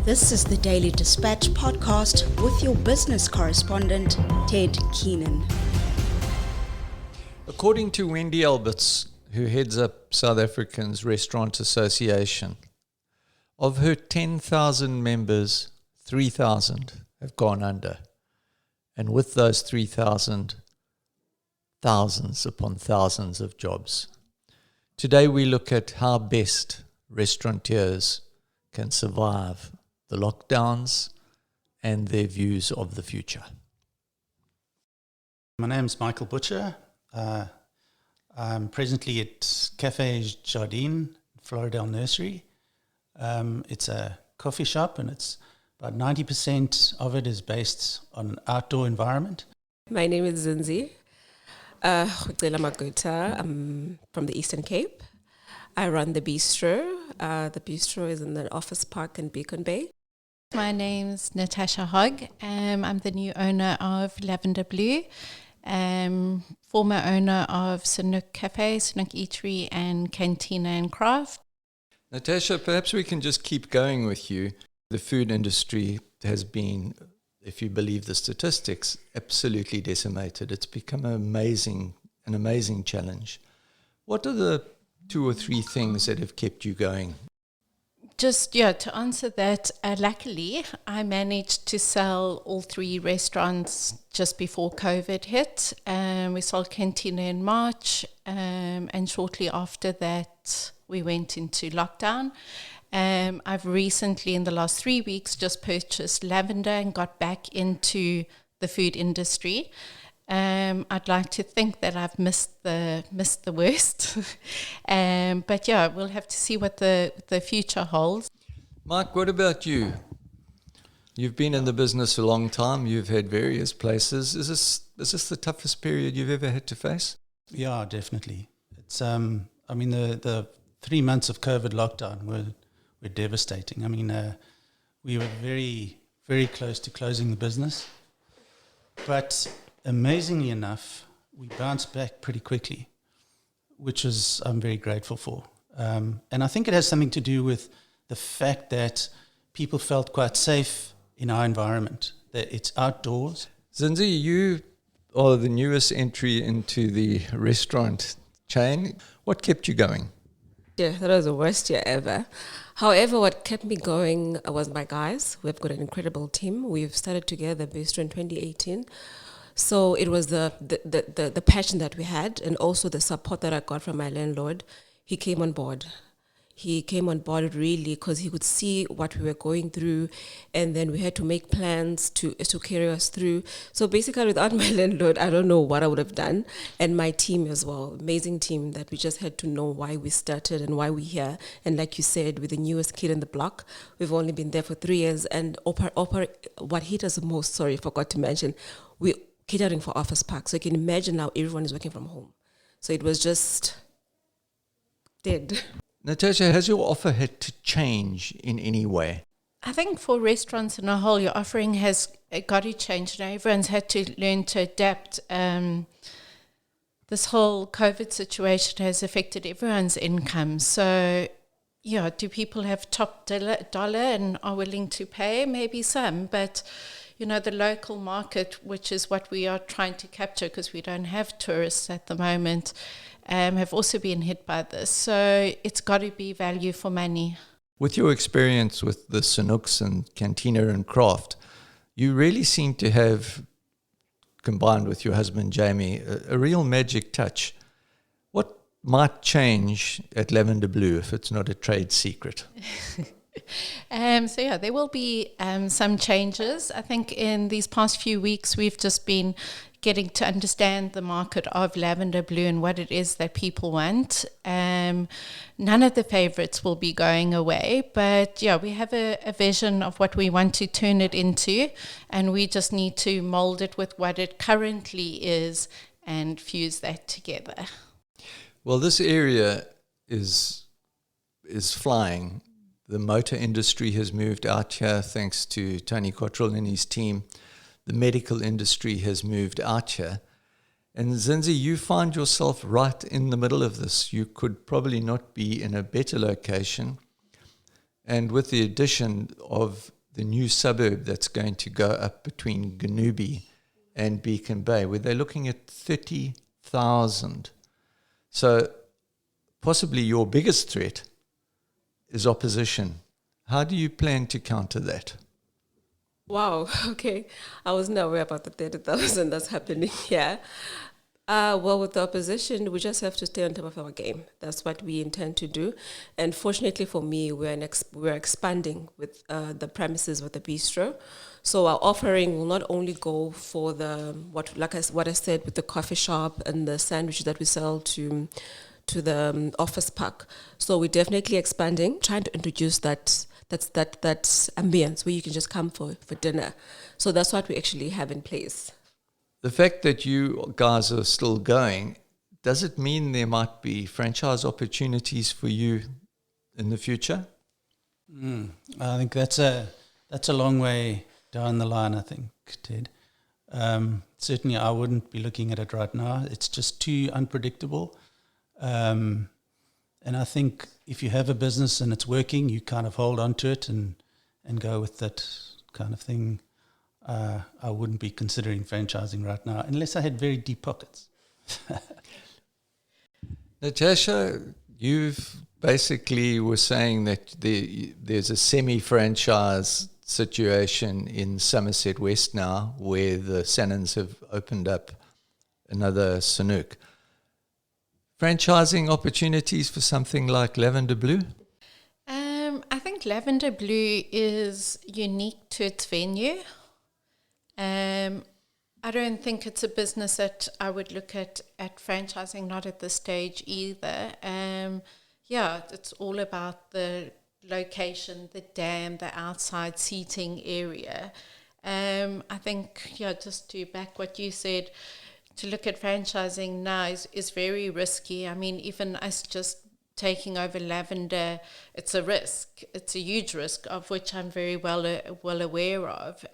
This is the Daily Dispatch podcast with your business correspondent, Ted Keenan. According to Wendy Alberts, who heads up South Africa's Restaurant Association, of her 10,000 members, 3,000 have gone under. And with those 3,000, thousands upon thousands of jobs. Today we look at how best restaurateurs can survive the lockdowns and their views of the future. My name's Michael Butcher. I'm presently at Cafe Jardine, Floridale Nursery. It's a coffee shop, and it's about 90% of it is based on an outdoor environment. My name is Zinzi Rwicilia. I'm from the Eastern Cape. I run the Bistro. The Bistro is in the office park in Beacon Bay. My name's Natasha Hogg. I'm the new owner of Lavender Blue, former owner of Sanook Cafe, Sanook Eatery, and Cantina and Craft. Natasha, perhaps we can just keep going with you. The food industry has been, if you believe the statistics, absolutely decimated. It's become an amazing challenge. What are the 2 or 3 things that have kept you going? To answer that, luckily, I managed to sell all 3 restaurants just before COVID hit. We sold Cantina in March, and shortly after that, we went into lockdown. I've recently, in the last 3 weeks, just purchased Lavender and got back into the food industry. I'd like to think that I've missed the worst, but yeah, we'll have to see what the future holds. Mike, what about you? You've been in the business a long time. You've had various places. Is this the toughest period you've ever had to face? Yeah, definitely. It's the 3 months of COVID lockdown were devastating. We were very, very close to closing the business, but amazingly enough, we bounced back pretty quickly, which I'm very grateful for. And I think it has something to do with the fact that people felt quite safe in our environment, that it's outdoors. Zinzi, you are the newest entry into the restaurant chain. What kept you going? Yeah, that was the worst year ever. However, what kept me going was my guys. We've got an incredible team. We've started together Bistro in 2018. So it was the passion that we had, and also the support that I got from my landlord. He came on board. He came on board really because he could see what we were going through, and then we had to make plans to carry us through. So basically, without my landlord, I don't know what I would have done, and my team as well. Amazing team that we just had to know why we started and why we're here. And like you said, we're the newest kid in the block. We've only been there for 3 years, and what hit us the most, forgot to mention, we catering for office park. So you can imagine now everyone is working from home. So it was just dead. Natasha, has your offer had to change in any way? I think for restaurants in a whole, your offering has got to change. Everyone's had to learn to adapt. This whole COVID situation has affected everyone's income. So, yeah, do people have top dollar and are willing to pay? Maybe some, but the local market, which is what we are trying to capture because we don't have tourists at the moment, have also been hit by this. So it's got to be value for money. With your experience with the Sanooks and Cantina and Craft, you really seem to have, combined with your husband Jamie, a real magic touch. What might change at Lavender Blue if it's not a trade secret? There will be some changes. I think in these past few weeks, we've just been getting to understand the market of Lavender Blue and what it is that people want. None of the favorites will be going away, but yeah, we have a vision of what we want to turn it into, and we just need to mold it with what it currently is and fuse that together. Well, this area is flying. The motor industry has moved out here thanks to Tony Cottrell and his team. The medical industry has moved out here. And Zinzi, you find yourself right in the middle of this. You could probably not be in a better location. And with the addition of the new suburb that's going to go up between Ganubi and Beacon Bay, where they're looking at 30,000. So possibly your biggest threat is opposition. How do you plan to counter that? Wow, okay. I wasn't aware about the 30,000 that's happening here. Well, with the opposition, we just have to stay on top of our game. That's what we intend to do. And fortunately for me, we're expanding with the premises with the Bistro. So our offering will not only go for what I said with the coffee shop and the sandwiches that we sell to the office park. So we're definitely expanding, trying to introduce that ambience where you can just come for dinner. So that's what we actually have in place. The fact that you guys are still going, does it mean there might be franchise opportunities for you in the future? I think that's a long way down the line, I think, Ted. Certainly I wouldn't be looking at it right now. It's just too unpredictable. And I think if you have a business and it's working, you kind of hold on to it and go with that kind of thing. I wouldn't be considering franchising right now unless I had very deep pockets. Natasha, you've basically were saying that there's a semi-franchise situation in Somerset West now where the Sannons have opened up another Sanook. Franchising opportunities for something like Lavender Blue? I think Lavender Blue is unique to its venue. I don't think it's a business that I would look at franchising, not at this stage either. It's all about the location, the dam, the outside seating area. I think, just to back what you said, to look at franchising now is very risky. I mean, even us just taking over Lavender, it's a risk. It's a huge risk, of which I'm very well aware of.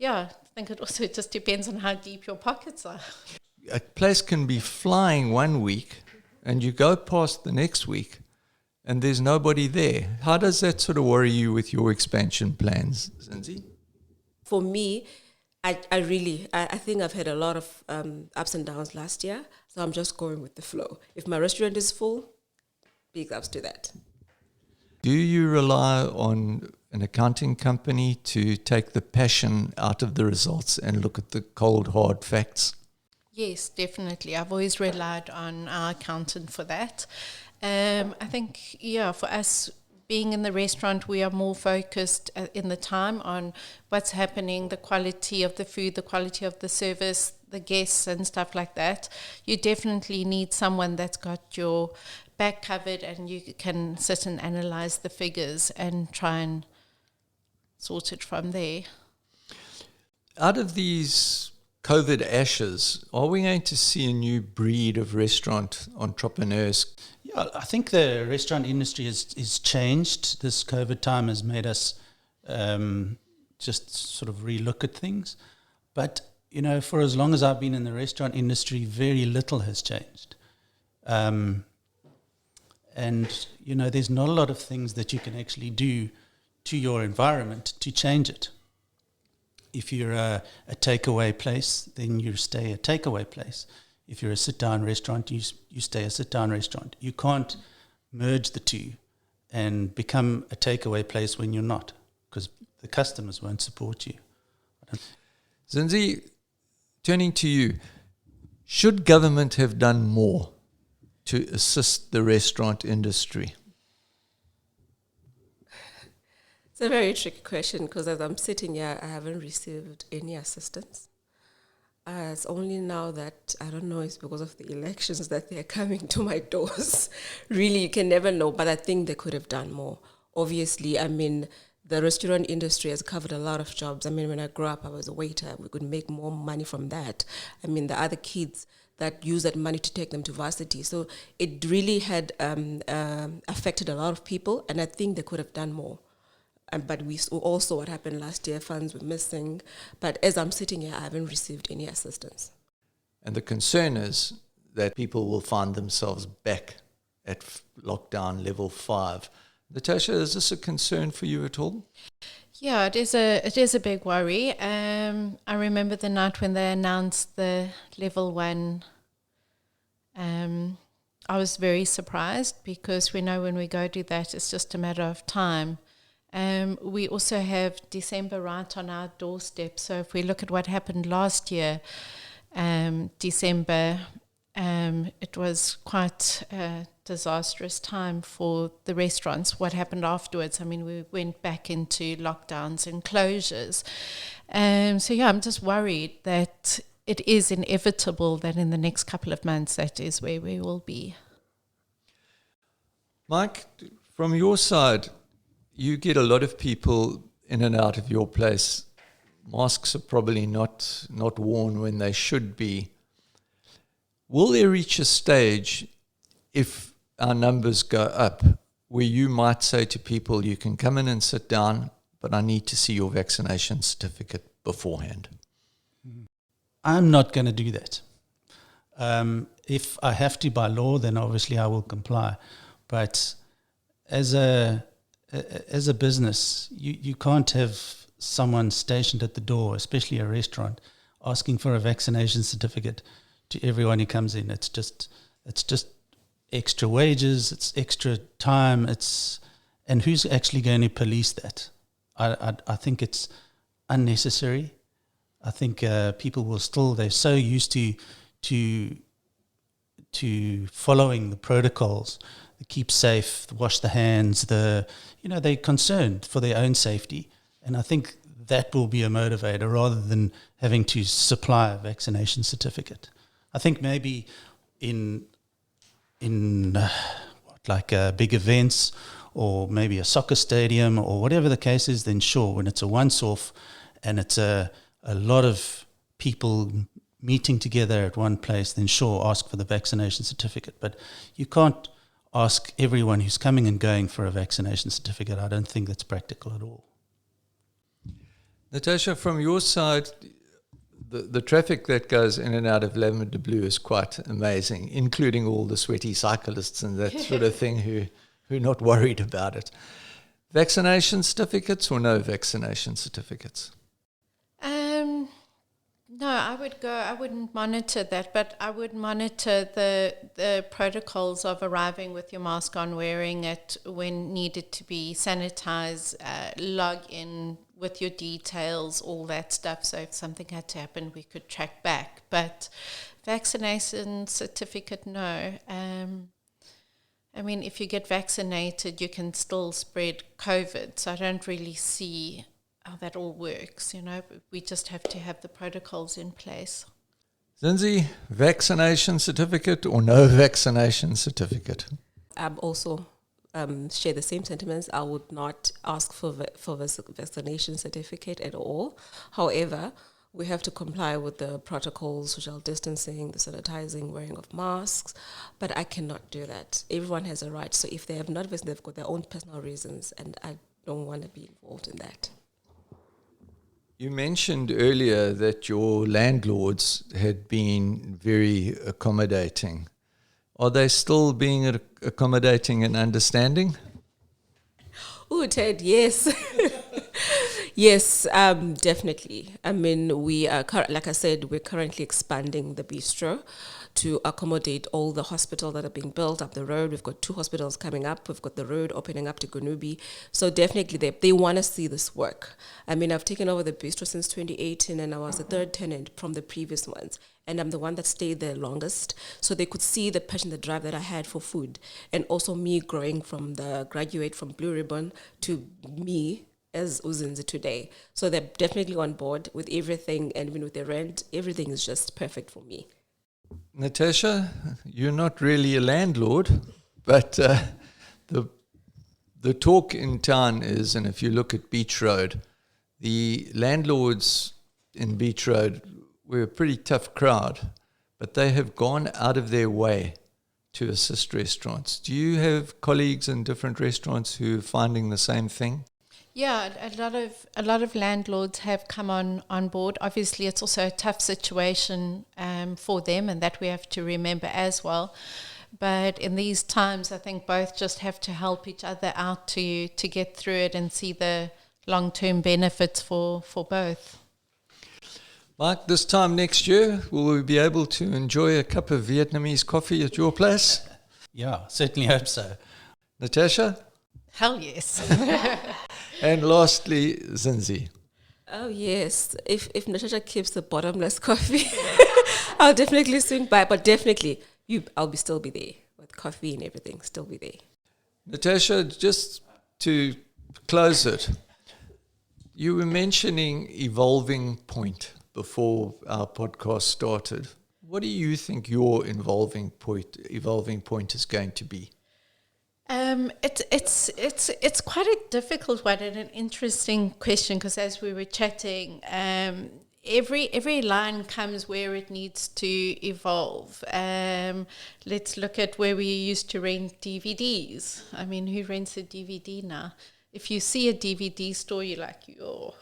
I think it also just depends on how deep your pockets are. A place can be flying one week and you go past the next week and there's nobody there. How does that sort of worry you with your expansion plans, Zinzi? For me, I think I've had a lot of ups and downs last year, so I'm just going with the flow. If my restaurant is full, big ups to that. Do you rely on an accounting company to take the passion out of the results and look at the cold, hard facts? Yes, definitely. I've always relied on our accountant for that. I think, for us being in the restaurant, we are more focused in the time on what's happening, the quality of the food, the quality of the service, the guests and stuff like that. You definitely need someone that's got your back covered and you can sit and analyze the figures and try and sort it from there. Out of these COVID ashes, are we going to see a new breed of restaurant entrepreneurs? Yeah, I think the restaurant industry is changed. This COVID time has made us just sort of relook at things. But, for as long as I've been in the restaurant industry, very little has changed. And, there's not a lot of things that you can actually do to your environment to change it. If you're a takeaway place, then you stay a takeaway place. If you're a sit-down restaurant, you stay a sit-down restaurant. You can't merge the two and become a takeaway place when you're not, because the customers won't support you. Zinzi, turning to you, should government have done more to assist the restaurant industry? It's a very tricky question because as I'm sitting here, I haven't received any assistance. It's only now that, I don't know, it's because of the elections that they're coming to my doors. Really, you can never know, but I think they could have done more. Obviously, the restaurant industry has covered a lot of jobs. When I grew up, I was a waiter. We could make more money from that. The other kids that use that money to take them to varsity. So it really had affected a lot of people, and I think they could have done more. But we also, what happened last year, funds were missing. But as I'm sitting here, I haven't received any assistance. And the concern is that people will find themselves back at lockdown level 5. Natasha, is this a concern for you at all? Yeah, it is a big worry. I remember the night when they announced the level 1. I was very surprised because we know when we go do that, it's just a matter of time. We also have December right on our doorstep. So if we look at what happened last year, December, it was quite a disastrous time for the restaurants. What happened afterwards? I mean, we went back into lockdowns and closures. So yeah, I'm just worried that it is inevitable that in the next couple of months, that is where we will be. Mike, from your side, you get a lot of people in and out of your place. Masks are probably not worn when they should be. Will there reach a stage, if our numbers go up, where you might say to people, you can come in and sit down, but I need to see your vaccination certificate beforehand? I'm not going to do that. If I have to by law, then obviously I will comply. But as a business, you can't have someone stationed at the door, especially a restaurant, asking for a vaccination certificate to everyone who comes in. It's just extra wages, it's extra time, and who's actually going to police that? I think it's unnecessary. I think people will still, they're so used to following the protocols, the keep safe, the wash the hands, they're concerned for their own safety. And I think that will be a motivator rather than having to supply a vaccination certificate. I think maybe in big events or maybe a soccer stadium or whatever the case is, then sure, when it's a once-off and it's a lot of people meeting together at one place, then sure, ask for the vaccination certificate. But you can't ask everyone who's coming and going for a vaccination certificate. I don't think that's practical at all. Natasha, from your side, the traffic that goes in and out of Lavender Blue is quite amazing, including all the sweaty cyclists and that sort of thing who are not worried about it. Vaccination certificates or no vaccination certificates? No, I wouldn't monitor that, but I would monitor the protocols of arriving with your mask on, wearing it when needed to be sanitized, log in with your details, all that stuff. So if something had to happen, we could track back. But vaccination certificate, no. I mean, if you get vaccinated, you can still spread COVID. So I don't really see how that all works, we just have to have the protocols in place. Zinzi, vaccination certificate or no vaccination certificate? Also share the same sentiments. I would not ask for vaccination certificate at all. However, we have to comply with the protocols, social distancing, the sanitizing, wearing of masks, but I cannot do that. Everyone has a right. So if they have not vaccinated, they've got their own personal reasons, and I don't want to be involved in that. You mentioned earlier that your landlords had been very accommodating. Are they still being accommodating and understanding? Oh, Ted, yes. Yes, definitely. I mean, we are, like I said, we're currently expanding the Bistro to accommodate all the hospitals that are being built up the road. We've got 2 hospitals coming up. We've got the road opening up to Gunubi. So definitely they want to see this work. I mean, I've taken over the Bistro since 2018 and I was the 3rd tenant from the previous ones. And I'm the one that stayed there longest. So they could see the passion, the drive that I had for food. And also me growing from the graduate from Blue Ribbon to me as Zinzi today. So they're definitely on board with everything. And even with the rent, everything is just perfect for me. Natasha, you're not really a landlord, but the talk in town is, and if you look at Beach Road, the landlords in Beach Road were a pretty tough crowd, but they have gone out of their way to assist restaurants. Do you have colleagues in different restaurants who are finding the same thing? Yeah, a lot of landlords have come on board. Obviously, it's also a tough situation for them, and that we have to remember as well. But in these times, I think both just have to help each other out to get through it and see the long-term benefits for both. Mike, this time next year, will we be able to enjoy a cup of Vietnamese coffee at your place? Yeah, certainly hope so. Natasha? Hell yes. And lastly, Zinzi. Oh yes, if Natasha keeps the bottomless coffee, I'll definitely swing by. But definitely, I'll still be there with coffee and everything. Still be there. Natasha, just to close it, you were mentioning evolving point before our podcast started. What do you think your evolving point is going to be? It's quite a difficult one and an interesting question, because as we were chatting, every line comes where it needs to evolve. Let's look at where we used to rent DVDs. I mean, who rents a DVD now? If you see a DVD store, you're like, "Yo,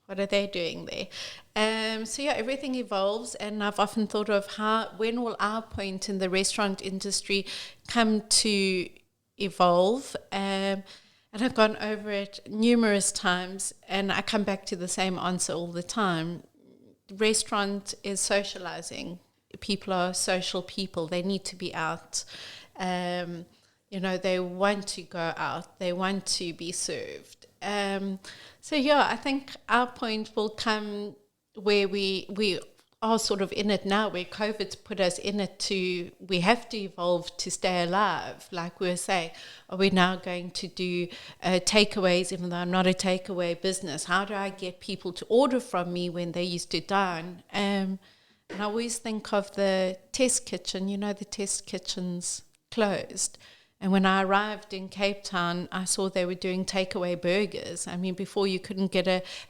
what are they doing there?" So yeah, everything evolves, and I've often thought of when will our point in the restaurant industry come to evolve, and I've gone over it numerous times, and I come back to the same answer all the time. Restaurant is socializing. People are social people. They need to be out. They want to go out. They want to be served. So yeah, I think our point will come where we are sort of in it now, where COVID's put us in it we have to evolve to stay alive. Like we were saying, are we now going to do takeaways, even though I'm not a takeaway business? How do I get people to order from me when they used to dine? And I always think of the test kitchen. The test kitchen's closed. And when I arrived in Cape Town, I saw they were doing takeaway burgers. I mean, before you couldn't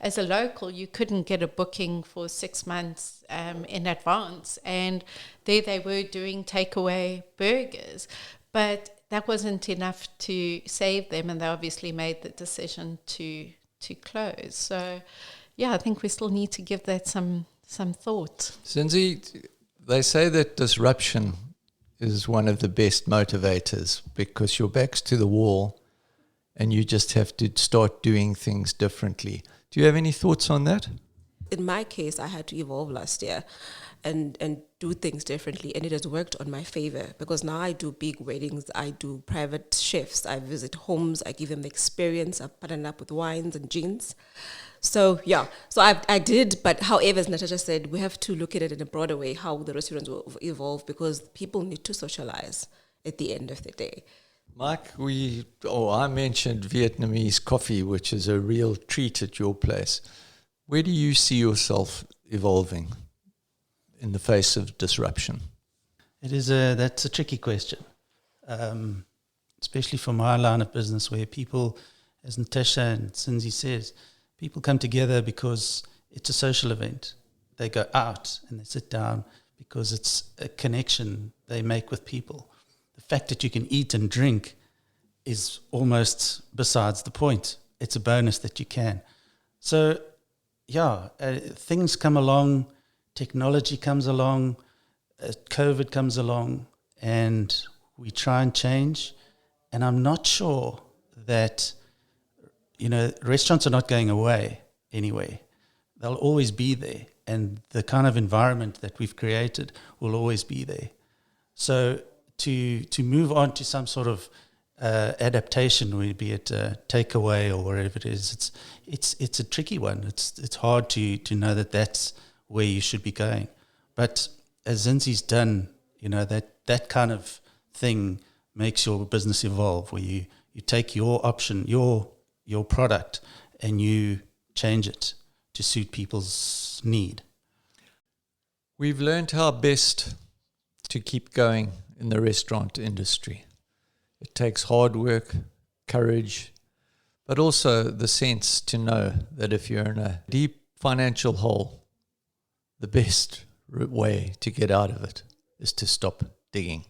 as a local, you couldn't get a booking for 6 months in advance. And there they were doing takeaway burgers. But that wasn't enough to save them, and they obviously made the decision to close. So, yeah, I think we still need to give that some thought. Zinzi, they say that disruption is one of the best motivators, because your back's to the wall and you just have to start doing things differently. Do you have any thoughts on that? In my case, I had to evolve last year and do things differently, and it has worked on my favor, because now I do big weddings, I do private chefs, I visit homes, I give them the experience, I partner up with wines and gins. So yeah, I did, but however, as Natasha said, we have to look at it in a broader way, how the restaurants will evolve, because people need to socialize at the end of the day. Mike, I mentioned Vietnamese coffee, which is a real treat at your place. Where do you see yourself evolving in the face of disruption? That's a tricky question, especially for my line of business, where people, as Natasha and Zinzi says, people come together because it's a social event. They go out and they sit down because it's a connection they make with people. The fact that you can eat and drink is almost besides the point. It's a bonus that you can. So, yeah, things come along, technology comes along, COVID comes along, and we try and change. And I'm not sure that restaurants are not going away anyway. They'll always be there, and the kind of environment that we've created will always be there. So to move on to some sort of adaptation, be it takeaway or wherever it is, it's a tricky one. It's hard to know that that's where you should be going. But as Zinzi's done, that kind of thing makes your business evolve, where you take your option, your product, and you change it to suit people's need. We've learned how best to keep going in the restaurant industry. It takes hard work, courage, but also the sense to know that if you're in a deep financial hole, the best way to get out of it is to stop digging.